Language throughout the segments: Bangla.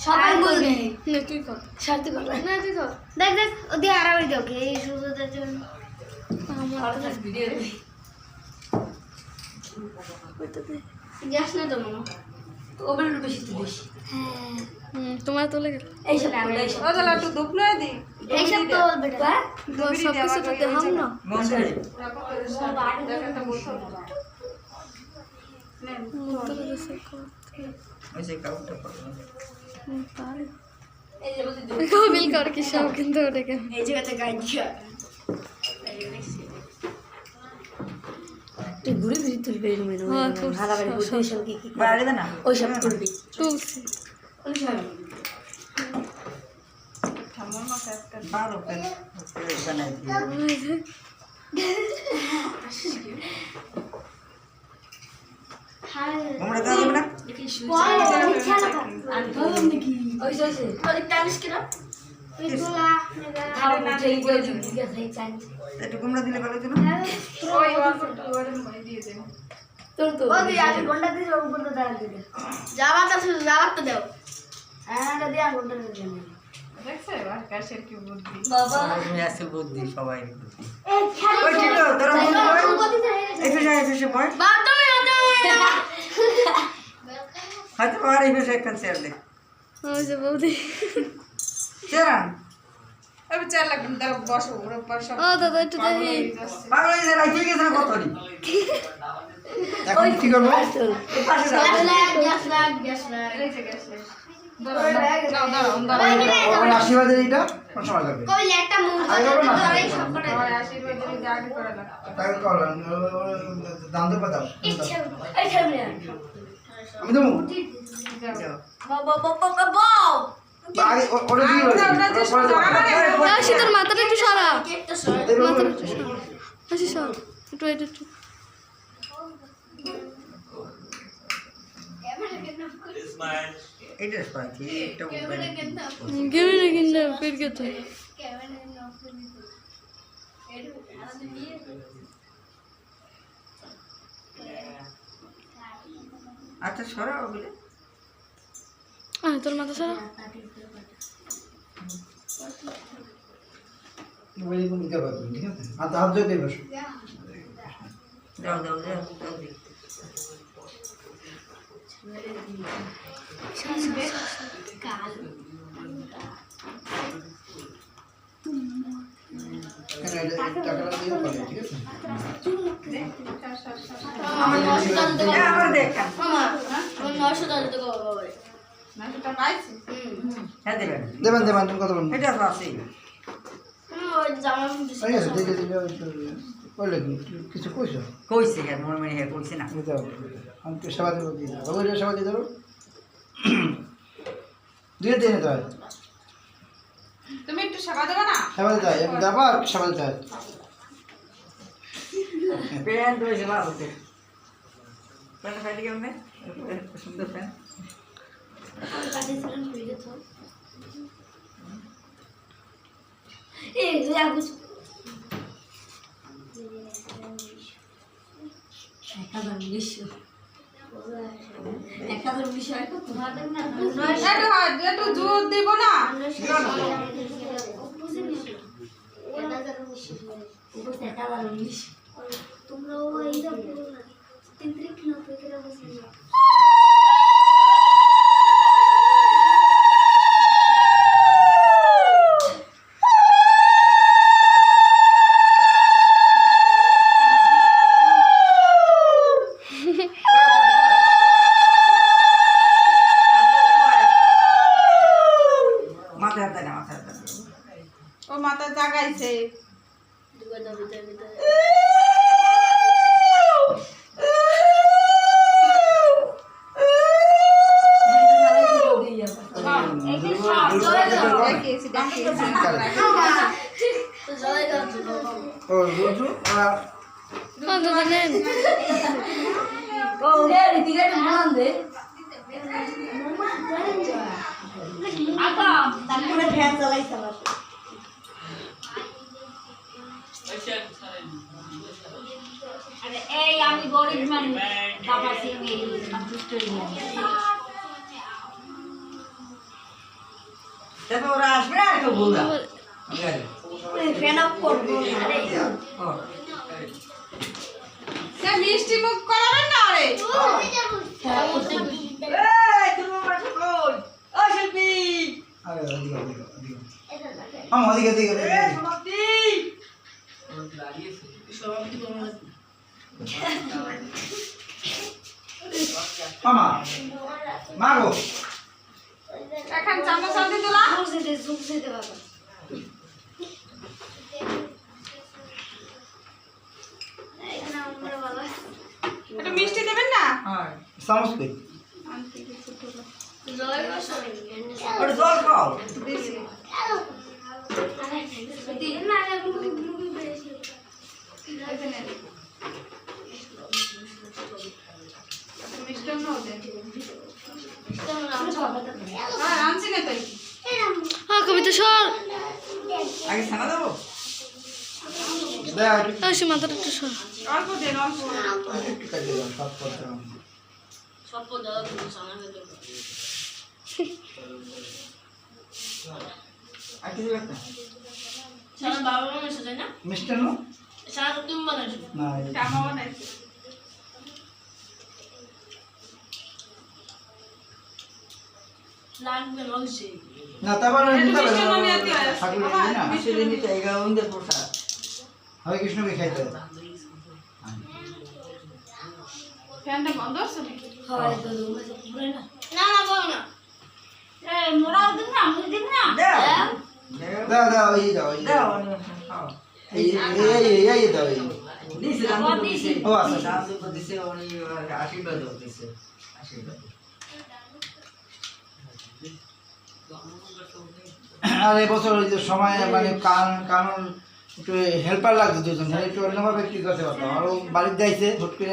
সবাই বলবে না তুই কর সাথে কর না তুই কর দেখ দেখ ওদি আরামে দাও কে এই সুযোগের জন্য আমার তো ভিডিও নেই ওইটাতে গ্যাস না তো মামা তো ওবেল বেশি দিস হ্যাঁ তোমার তোলে গেল এই সব ওগুলা একটু দুপলো দি এই সব তো বেটা সব কিছু তো দেখাম না মশাই একটা বসো নে তোলে দেশে কর ওই যে কাউটা করো তাই এই যে বলতে কবিল কর কি সব কিন্তু ওটা কেন এই জায়গাতে গাইছিয়া তুই ঘুরে ঘুরে তুলবে রুমে রুমে হারাবাড়ি বলতে সব কি কি বাইরে দে না ওই সব তুলবি তুলছি ওই সব থামো না একটা বারো পেন বানাই দিই তোমরা দাও না ওই যে ওই টাইমস কিরা ওই তোলা খাও না এই করে দিবি গাছাই চাই একটু তোমরা দিলে ভালো ছিল ওই ওয়াটার মই দিয়ে দেন তোর তো ওই আগে গন্ডা দিয়ে উপর তো দাঁড়া দিবে যাওয়াটা শুধু যাওয়াটা দাও হ্যাঁ এটা দিয়া গন্ডা দিয়ে দেন দেখছে আকাশের কি বুদ্ধি বাবা তুমি আছে বুদ্ধি সবাই এই খেলা ওই ঠিক তো তোরা এফে বয় বাদমে হয়তো আর এফে একটা চেয়ার দে ওই যে বৌদি চেয়ার अब चल लग दर बस ऊपर पर सब ও দাদা একটু দেখি পাগল হয়ে যায় ঠিক আছে না কত নি এখন কি করব পাশে যাও গ্যাস লাগ ले से गैस ले दाও দাও अंदर ওর আশীর্বাদের এইটা কোন সময় লাগবে কইলে একটা মুখ ধরে সব করে और आशीर्वाद दे जाके करा लग তাই কর দাম তো পাতাও ইচ্ছা এই সামনে আমি দেবো বাবা বাবা বাবা আগে ওটা দিয়ে তোর মাথাটা একটু সরা মাথাটা একটু সরা আচ্ছা সর একটু একটু এটা পাচ্ছি এটা গেমে না কিনা পেট গেছে আচ্ছা সরাও বলে তোর মাথা সরা মোবাইল কোন দিতে পারবে ঠিক আছে হাত হাত ধরে দেবে দাও দাও দাও দাও কাল টাকাটা দিয়ে পাবে ঠিক আছে আমার দেখ আমার 900 টাকা তো বাবা ना तो पाइছি হ্যাঁ দেবেন দেবেন দেবেন তুমি কত বলুন এটা তো আছে ওই জামা ঠিক আছে দেখে দিলে বললে কিছু কইছো কইছে কেন মনে মনে হ্যাঁ কইছে না বুঝতে আমি তো সেবা দেবো দিয়ে দেবো ওই সেবা দিয়ে দেবো দিয়ে দিয়ে নিতে হয় তুমি একটু সেবা দেবে না সেবা দিতে হয় আমি দেবো আর সেবা দিতে হয় প্যান্ট হয়েছে ভালো প্যান্ট ফাইটে কেমন সুন্দর প্যান্ট কাটিছিলেন হয়ে যেত এই যে আগুস একটু জোর দিব না তোমরা এইটা বলো না তিনত্রিক না পেকেরা বসে মাথায় হাত দেয় না মাথায় হাত দেয় ও মাথা জাগাইছে দেখিয়েছি ও রুজু ফ্যান চালাইছে এই আমি গরিব মানুষ বাবা সিং এই দুষ্ট দেখো ওরা আসবে না একটু বলবা ফ্যান অফ করবো আরে সে মিষ্টি মুখ করাবেন না রে এই তুমি মাঠে কই ও শিল্পী আরে ওদিকে মামা ওদিকে সমাপ্তি মামা মাগো এখন চামচ আনতে তোলা ঝুঁকতে বাবা একটু মিষ্টি দেবেন না হ্যাঁ চামচ কই আনতে কিছু তোলা ওটা জল খাও মিষ্টান্নও দেন হ্যাঁ আনছি না তাই কবিতা সর আগে ছানা দেবো দেখ সীমান্তটা একটু সর অল্প দেন অল্প একটু কাটে দাও সব করতে হবে আর কিছু লাগবে না সারা বাবা মনে সাজাই না মিষ্টান্ন সারা তুমি বানাইছো না জামা বানাইছে লাগবে নইছে না তারপর নিতে হবে মিষ্টান্ন নিয়ে আনতে হয়। ঠাকুর বাবা, না সেদিন নিতে এই গাউন্ডের পোশাক হরে কৃষ্ণকে খাইতে হবে ফ্যানটা বন্ধ আছে নাকি হয় তো না না বল না এই মোরাও দিন না মুই দিন না দাও দাও দাও এই দাও এই দাও দাও খাও এই দাও এই দিছে দাম দিছে ও আচ্ছা দাম দিছে উনি আশীর্বাদ দিছে আশীর্বাদ আর এবছর ওই যে সময় মানে কারণ একটু হেল্পার লাগছে দুজন তাহলে একটু অন্যভাবে কি করতে পারতাম আরও বাড়িতে যাইছে হুট করে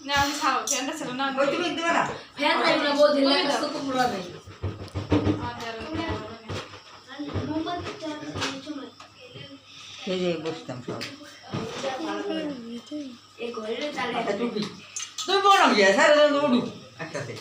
না আমি খাও ফ্যানটা ছিল না ওই তুমি দিবে না ফ্যান লাগবে না বল দিলে কষ্ট তো পুরা নাই এই যে বসতাম সব এই ঘরে চালে তুই বড় গিয়া সারা দিন দৌড়ু একসাথে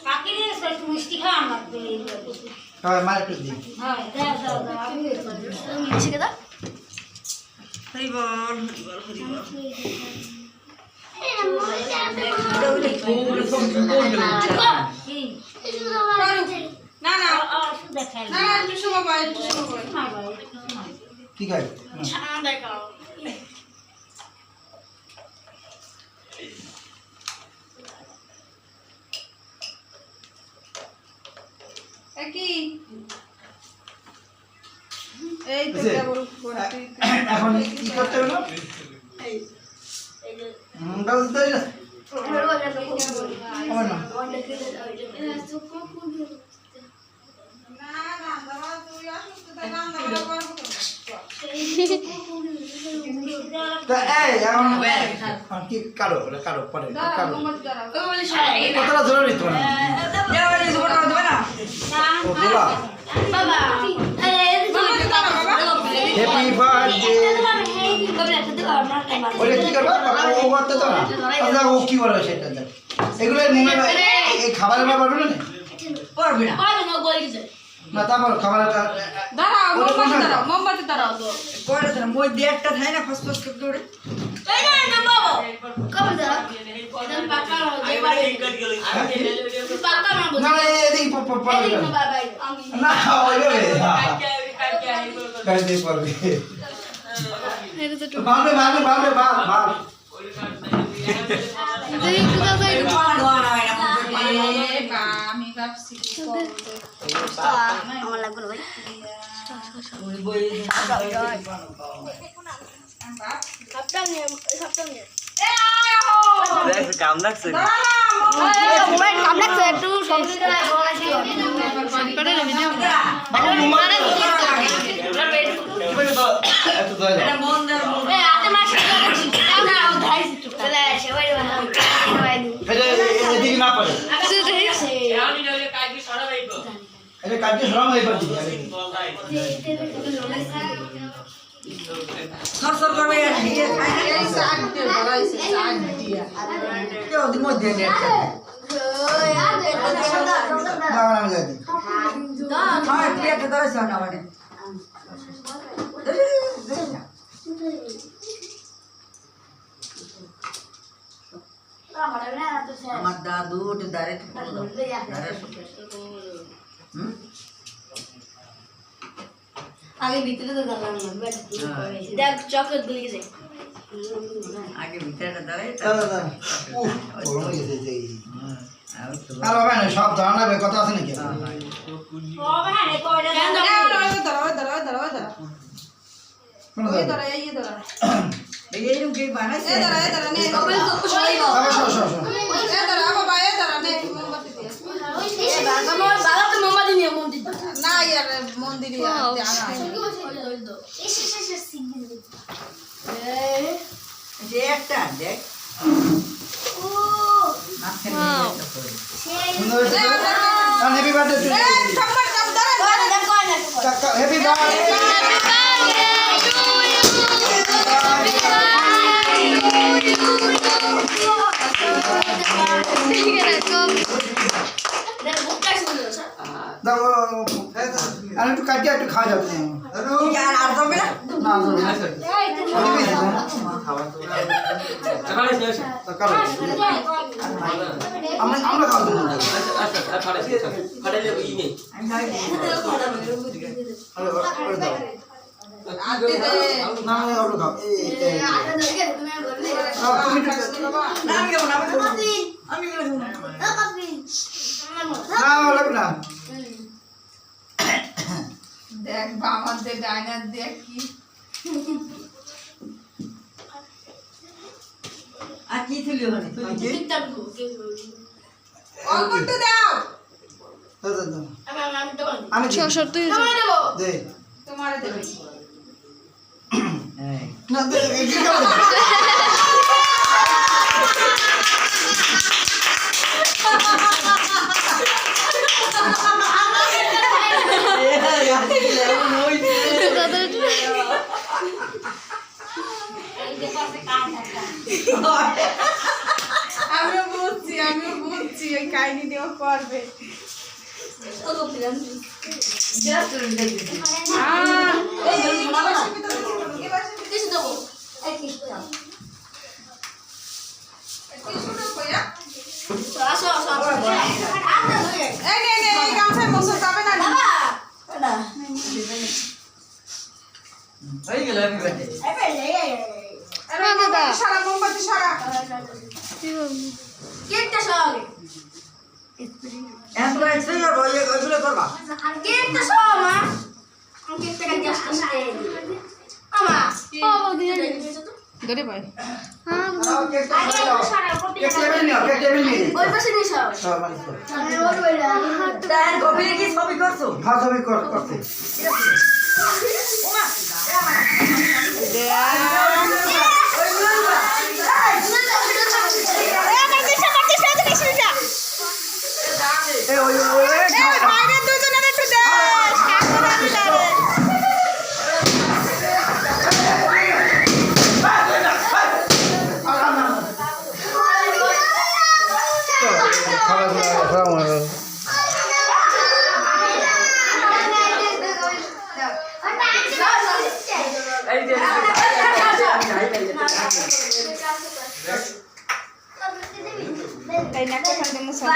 কাকি রে সব মিষ্টি খাওয়া লাগবে সবাই মার একটু দিই হ্যাঁ দাও দাও দাও আমি মিষ্টি দাও হরি বল হরি বল না না দেখাই না না একটু সময় পাই একটু সময় পাই কি খাই ছানা দেখাও একই এই তো কেবল করতে এখন কি করতে হবে না দাও দাও না আমার না না না দাদা তুই অসুস্থ তাই না দাদা করব তা এই এখন কি কারো কারো পরে দাঁড়াও কারো মোমবাতি দাঁড়াও ও বলে সারা কতটা জরুরি তো না দেওয়া এই সুবটা দিবে না ও দোলা বাবা এই মোমবাতি দাঁড়াও বাবা হ্যাপি বার্থডে ওরে কি করবে ও করতে তো না আচ্ছা ও কি বলে সেটা দেখ এগুলো এই খাবারের ব্যাপার বলে না পারবে না না তারপর খাবারটা দাঁড়াও মোমবাতি দাঁড়াও তো করে না মই দেড়টা খাই না ফাস ফাস করে দৌড়ে না না এদিকে পড়বে না ওইভাবে কাজে পড়বে ভাবে ভাবে ভাবে ভাব ভাব আমি ভাবছি আমার লাগবে না ভাই ওই বই সবটা নিয়ে কাম লাগছে মোবাইল কাম লাগছে একটু সবজি এত দয়া এটা মন দাও এদিকে না পারে এটা কাজে সরাম হয়ে পারছি সর সর করবে আর দিয়ে খাই এই সাইড দিয়ে হয়েছে চাই দিয়া কেউ ওদের মধ্যে নেট দাঁড়ান আমি যাই দিই। আমার প্লেটে ধরেছে না মানে আমার দাদু ডাইরেক্ট আগে ভিতরে তো গেলাম না দেখ চকলেট গুলি গেছে আগে ভিতরে দাঁড়াই দাঁড়া, দাঁড়া। উফ, গরম হয়ে গেছে এই। আর হবে না, সব ধারণা হবে, কথা আছে নাকি? কোনো দাঁড়া। এইরকম কি বানাইছে আবার সর, সর, সর। বাবা তো মোমবাতি নিয়ে মন্দির না ইয়ার মন্দিরে যে একটা দেখ সুন্দর হয়েছে তো? আর happy birthday to you. Happy birthday. দাও, আর একটু কাটিয়ে একটু খাওয়া যাবে আর দমে না না আমরা খাওয়া দেবো না আমরা খাও আমি কেমন আমি গেলাম না লাগবে না দেখ বামাদের ডাইনার দেখ কি আর কি ছিল ওখানে তুই কি অল্পটু দাও আমি দে তোমারে দেবে না দে কি করব আমিও বুঝছি ওই কাহিনী দেওয়া করবে এই গামছায় বসে যাবে না হয়ে গেল আমি বাড়ি সারা মোমবাতি সারা কেকটা সরাবে এত এক্সট্রা করব এগুলো করবা কেকটা সরাও মা কেকটা কাটতে আসতে আমা ও দিনে ধরে ভাই কেক টেবিল নিও কেক টেবিল নিয়ে ওই পাশে নিয়ে সরাও সব মানে ওই বইলা তার কপি কি ছবি করছো ভাত হবে করতে এই ওই বাইরে দুজনের একটু দে এই না কোথায় মুসা